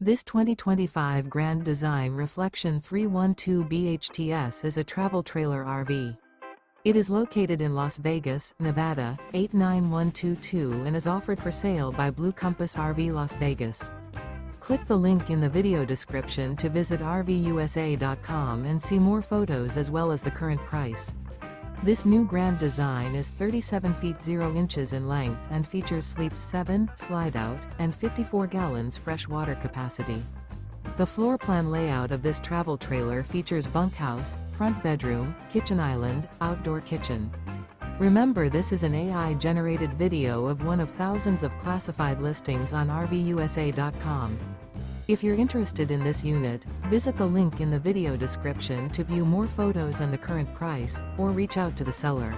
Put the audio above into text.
This 2025 Grand Design Reflection 312 BHTS is a travel trailer RV. It is located in Las Vegas, Nevada, 89122 and is offered for sale by Blue Compass RV Las Vegas. Click the link in the video description to visit RVUSA.com and see more photos as well as the current price. This new Grand Design is 37 feet 0 inches in length and features sleeps 7, slide-out, and 54 gallons fresh water capacity. The floor plan layout of this travel trailer features bunkhouse, front bedroom, kitchen island, outdoor kitchen. Remember, this is an AI-generated video of one of thousands of classified listings on RVUSA.com. If you're interested in this unit, visit the link in the video description to view more photos and the current price, or reach out to the seller.